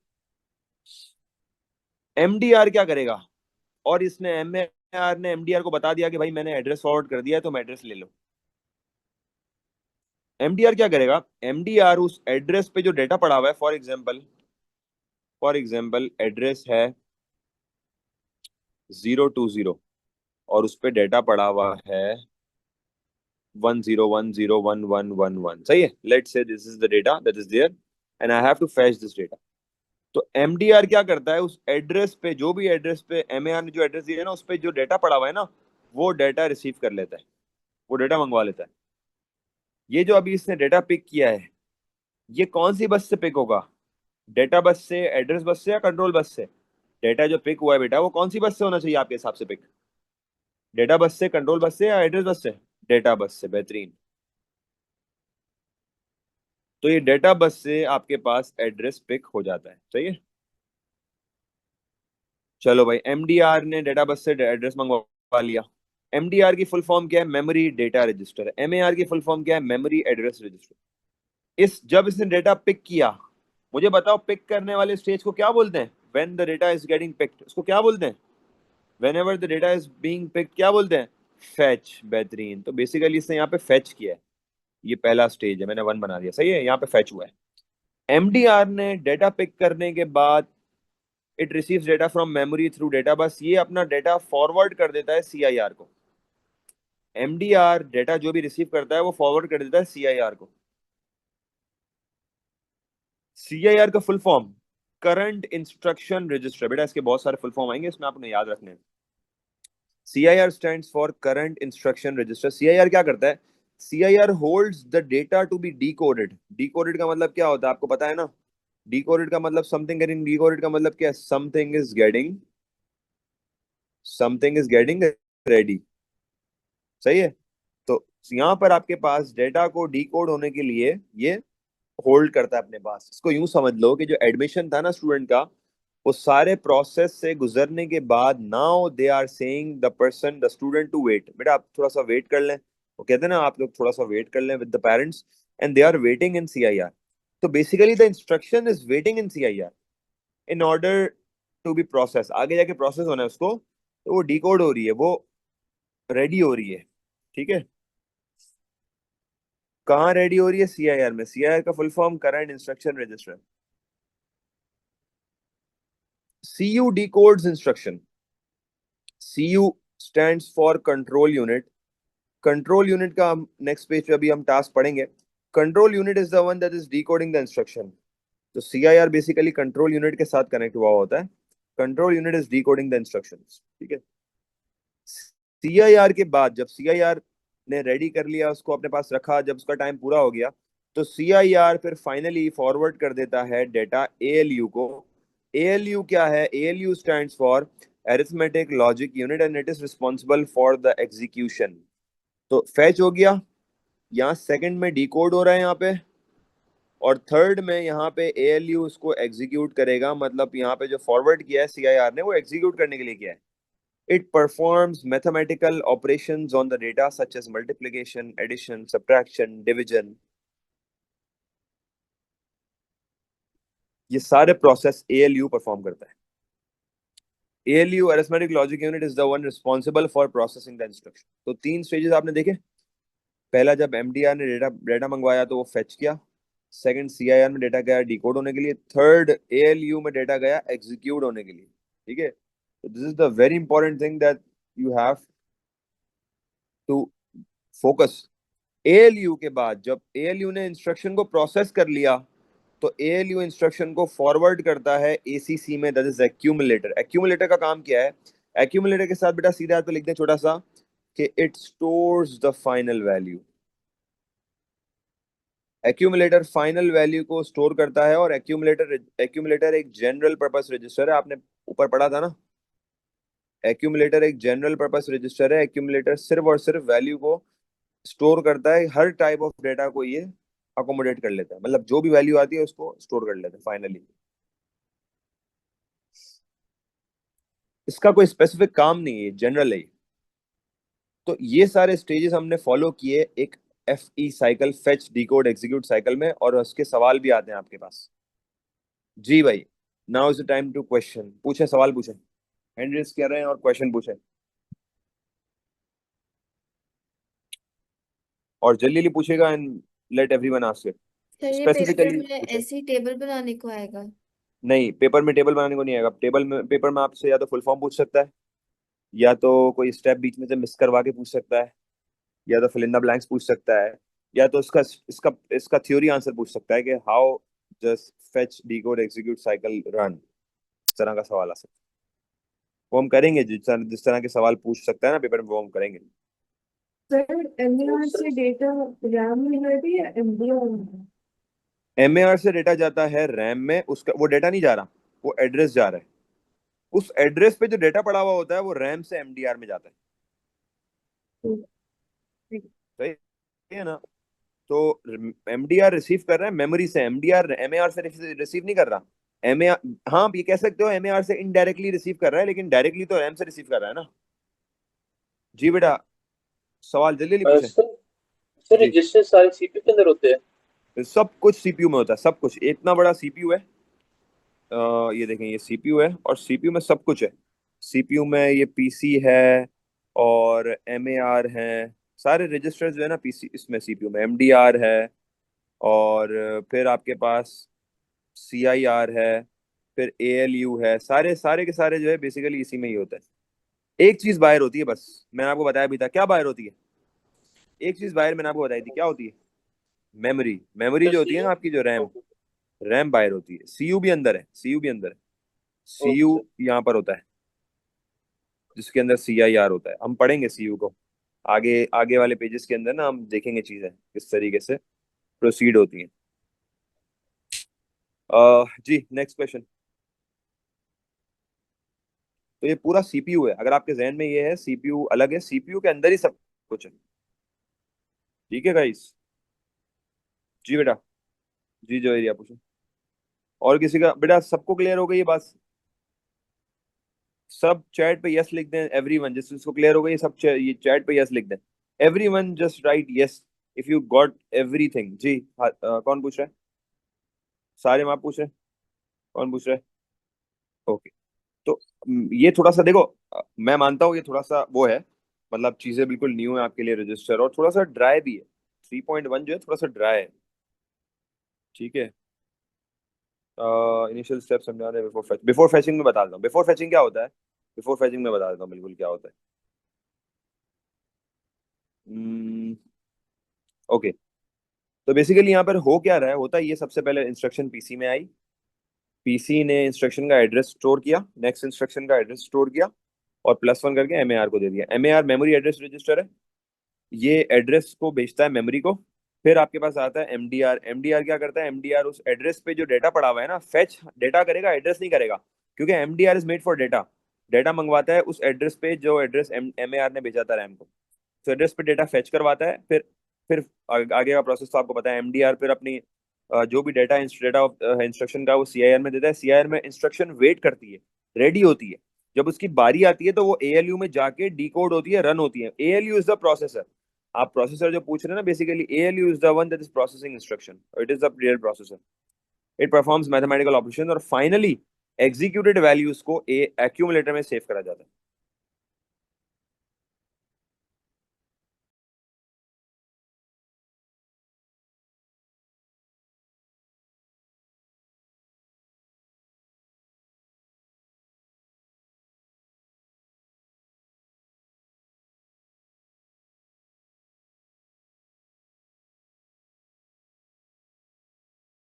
एमडीआर क्या करेगा, और इसने एमएआर ने एमडीआर को बता दिया कि भाई मैंने एड्रेस फॉरवर्ड कर दिया है, तुम एड्रेस ले लो। एमडीआर क्या करेगा, एमडीआर उस एड्रेस पे जो डेटा पड़ा हुआ है, फॉर एग्जाम्पल एड्रेस है 020 और उस पे डेटा पड़ा हुआ है 10101111। सही है। Let's say this is the data that is there and I have to fetch this data. तो एमडीआर क्या करता है, उस एड्रेस पे, जो भी एड्रेस पे एमएआर ने जो एड्रेस दिया है ना, उस पे जो डेटा पड़ा हुआ है ना, वो डेटा रिसीव कर लेता है, वो डेटा मंगवा लेता है। ये जो अभी इसने डेटा पिक किया है, ये कौन सी बस से पिक होगा, डेटा बस से, एड्रेस बस से, या कंट्रोल बस से? डेटा जो पिक हुआ है बेटा, वो कौन सी बस से होना चाहिए आपके हिसाब से पिक? डेटा बस से, कंट्रोल बस से, या एड्रेस बस से? डेटा बस से। बेहतरीन। तो ये डेटा बस से आपके पास एड्रेस पिक हो जाता है। सही है। चलो भाई, एमडीआर ने डेटा बस से एड्रेस मंगवा लिया। एमडीआर की फुल फॉर्म क्या है, मेमोरी डेटा रजिस्टर। एमएआर की फुल फॉर्म क्या है, मेमोरी एड्रेस रजिस्टर। जब इसने डेटा पिक किया, मुझे बताओ पिक करने वाले स्टेज को क्या बोलते हैं? When the data is getting picked, उसको क्या बोलते हैं? Whenever the data is being picked, क्या बोलते हैं? फेच। बेहतरीन। तो बेसिकली इसने यहाँ पे फेच किया है, ये पहला स्टेज है, मैंने 1 बना दिया। सही है, यहाँ पे फेच हुआ है। एमडीआर ने डेटा पिक करने के बाद it receives data from memory through data bus, ये अपना डेटा फॉरवर्ड कर देता है सीआईआर को। एमडीआर डेटा जो भी रिसीव करता है वो फॉरवर्ड कर देता है सीआईआर को। सीआईआर का full form current instruction register. बेटा इसके बहुत सारे फुल फॉर्म आएंगे, इसमें आपने याद रखने हैं। CIR stands for current instruction register। CIR क्या करता है, CIR holds the data to be decoded। decoded का मतलब क्या होता है आपको पता है ना? decoded का मतलब something getting decoded का मतलब क्या है, something is getting ready। सही है। तो यहाँ पर आपके पास डेटा को डिकोड होने के लिए ये होल्ड करता है अपने पास। इसको यूं समझ लो कि जो एडमिशन था ना स्टूडेंट का, वो सारे प्रोसेस से गुजरने के बाद now they are saying the student to wait. बेटा आप थोड़ा सा वेट कर लें, वो कहते हैं ना आप लोग थोड़ा सा वेट कर लें with the parents, and they are waiting in CIR. तो basically the instruction is waiting in CIR in order to be process. आगे जाके प्रोसेस होना है उसको, तो वो डिकोड हो रही है, वो रेडी हो रही है। ठीक है। कहाँ रेडी हो रही है? सीआईआर में। सीआईआर का full form current instruction register. CU decodes instruction। CU stands for control unit। Control unit का नेक्स्ट पेज पे अभी हम टास्क पढ़ेंगे। Control unit is the one that is decoding the instruction. तो सीआईआर बेसिकली कंट्रोल यूनिट के साथ connect हुआ होता है। Control unit is decoding the instructions. ठीक है। सीआईआर के बाद जब सीआईआर ने रेडी कर लिया, उसको अपने पास रखा, जब उसका टाइम पूरा हो गया, तो सीआईआर फिर फाइनली फॉरवर्ड कर देता है डेटा एएलयू को। एएलयू क्या है? ALU stands for arithmetic logic unit and it is responsible for the execution. तो फैच हो गया, यहाँ सेकंड में डिकोड हो रहा है यहाँ पे, और थर्ड में यहाँ पे एएलयू उसको एग्जीक्यूट करेगा। मतलब यहाँ पे जो फॉरवर्ड किया है सीआईआर ने, वो एग्जीक्यूट करने के लिए किया है। It performs mathematical operations on the data such as multiplication, addition, subtraction, division। ये सारे प्रोसेस ALU परफॉर्म करता है। ALU arithmetic logic unit is the one responsible for processing the instruction. तो 3 स्टेजेस आपने देखे। पहला जब एमडीआर ने डेटा मंगवाया तो वो फेच किया। सेकंड सीआईआर में डेटा गया डिकोड होने के लिए। थर्ड ALU में डेटा गया एग्जीक्यूट होने के लिए। ठीक है। तो this is the very important thing that you have to focus. ALU के बाद जब ALU ने इंस्ट्रक्शन को प्रोसेस कर लिया, तो ALU इंस्ट्रक्शन को फॉरवर्ड करता है ACC में, दैट इज एक्यूमुलेटर। एक्यूमुलेटर का काम क्या है? एक्यूमुलेटर के साथ बेटा सीधे हाथ पे लिख दें छोटा सा कि it stores the final value. Accumulator final value को स्टोर करता है, और एक्यूमुलेटर एक जनरल पर्पस रजिस्टर है। आपने ऊपर पढ़ा था ना, एक्यूमुलेटर एक जनरल पर्पस रजिस्टर है। एक्यूमुलेटर सिर्फ और सिर्फ वैल्यू को स्टोर करता है, हर टाइप ऑफ डेटा को ये अकोमोडेट कर लेता है, मतलब जो भी वैल्यू आती है उसको स्टोर कर लेता है फाइनली। इसका कोई स्पेसिफिक काम नहीं है, जनरल है। तो ये सारे स्टेजेस हमने फॉलो किए एक FE cycle, fetch decode execute cycle में, और उसके सवाल भी आते हैं आपके पास। जी भाई, now is the time to question. पूछे, सवाल पूछे, हैंड रेज कर रहे हैं और क्वेश्चन पूछे, और जल्दी जल्दी पूछेगा and let everyone ask it. Sir ये पेपर स्पेसिफिकली में पूछे। ऐसी टेबल बनाने को आएगा? नहीं, पेपर में टेबल बनाने को नहीं आएगा। पेपर में आपसे या तो फुल फॉर्म पूछ सकता है, या तो कोई स्टेप बीच में से मिस करवा के पूछ सकता है, या तो फिल इन द ब्लैंक्स पूछ सकता है, या तो इसका इसका इसका थ्योरी आंसर पूछ सकता है कि how just fetch decode execute cycle run. इस तरह का सवाल आ सकता है। वो हम करेंगे, जिस तरह के सवाल पूछ सकता है ना पेपर में, वो हम करेंगे। सर एमआर से डेटा रैम में है या एमडीआर में? MAR से डेटा जाता है रैम में, उसका वो डेटा नहीं जा रहा, वो एड्रेस जा रहा है। उस एड्रेस पे जो डेटा पड़ा हुआ होता है वो रैम से MDR में जाता है। सही है ना? तो MDR रिसीव कर रहा है मेमोरी से, MDR MAR से रिसीव नहीं कर रहा। MAR, हाँ आप ये कह सकते हो MAR से इनडायरेक्टली रिसीव कर रहा है, लेकिन डायरेक्टली तो रैम से रिसीव कर रहा है ना। जी बेटा, सवाल जल्दी जल्दी पूछे। सर सर जी, रजिस्टर सारे सीपीयू के अंदर होते हैं? सब कुछ CPU में होता है, सब कुछ। इतना बड़ा CPU है। ये देखें, ये CPU है, और CPU में सब कुछ है। CPU में ये PC है, और MAR है, सारे रजिस्टर्स जो है ना PC, इसमें CPU में MDR है, और फिर आपके पास CIR है, फिर ALU है। सारे सारे के सारे जो है बेसिकली इसी में ही होता है। एक चीज बाहर होती है बस, मैंने आपको बताया भी था क्या बाहर होती है। एक चीज बाहर मैंने आपको बताई थी, क्या होती है? मेमोरी। मेमोरी सर जो होती है सीयू? ना आपकी, जो रैम, ओके रैम बाहर होती है। CU भी अंदर है, CU भी अंदर है। Okay CU sir. यहाँ पर होता है, जिसके अंदर CIR होता है। हम पढ़ेंगे CU को आगे, आगे वाले पेजेस के अंदर ना, हम देखेंगे चीजें किस तरीके से प्रोसीड होती हैं। जी, नेक्स्ट क्वेश्चन। तो ये पूरा CPU है, अगर आपके जहन में ये है CPU अलग है, CPU के अंदर ही सब कुछ है। ठीक है गाइस? जी बेटा, जी जो एरिया पूछो। और किसी का बेटा, सबको क्लियर हो गई ये बात? सब चैट पे यस लिख दें, एवरीवन जिसको क्लियर हो गई ये सब ये चैट पे यस लिख दें। Everyone just write yes if you got everything. जी हाँ, कौन पूछ रहा है? सारे आप पूछ रहे हैं? कौन पूछ रहा है? ओके। तो ये थोड़ा सा देखो, मैं मानता हूँ ये थोड़ा सा वो है, मतलब चीजें बिल्कुल न्यू है आपके लिए रजिस्टर, और थोड़ा सा ड्राई भी है। 3.1 जो है थोड़ा सा ड्राई है। ठीक है। इनिशियल स्टेप समझा रहे, बिफोर फैचिंग में बता देता हूँ। बिफोर फैचिंग क्या होता है? बिफोर फैचिंग में बता देता हूँ बिल्कुल क्या होता है। ओके। तो बेसिकली यहाँ पर हो क्या रहा है, होता है ये, सबसे पहले इंस्ट्रक्शन PC में आई। PC ने इंस्ट्रक्शन का एड्रेस स्टोर किया, नेक्स्ट इंस्ट्रक्शन का एड्रेस स्टोर किया, और +1 करके MAR को दे दिया। MAR मेमोरी एड्रेस रजिस्टर है, ये एड्रेस को भेजता है मेमोरी को। फिर आपके पास आता है MDR। MDR क्या करता है? MDR उस एड्रेस पे जो डेटा पड़ा हुआ है ना, फेच डेटा करेगा, एड्रेस नहीं करेगा, क्योंकि MDR is made for data. Data मंगवाता है उस एड्रेस पे जो एड्रेस MAR ने भेजा था रैम को। तो एड्रेस पे डेटा फेच करवाता है, फिर आगे का प्रोसेस तो आपको पता है। MDR फिर अपनी जो भी डेटा ऑफ इंस्ट्रक्शन का वो CIR में देता है। CIR में इंस्ट्रक्शन वेट करती है, रेडी होती है। जब उसकी बारी आती है तो वो ALU में जाके डिकोड होती है, रन होती है। ALU is the processor. आप प्रोसेसर जो पूछ रहे हैं ना, basically ALU is the one that is processing instruction, it is the real processor. It performs mathematical operation, और फाइनली एग्जीक्यूटेड वैल्यूज को एक्यूमुलेटर में सेव करा जाता है।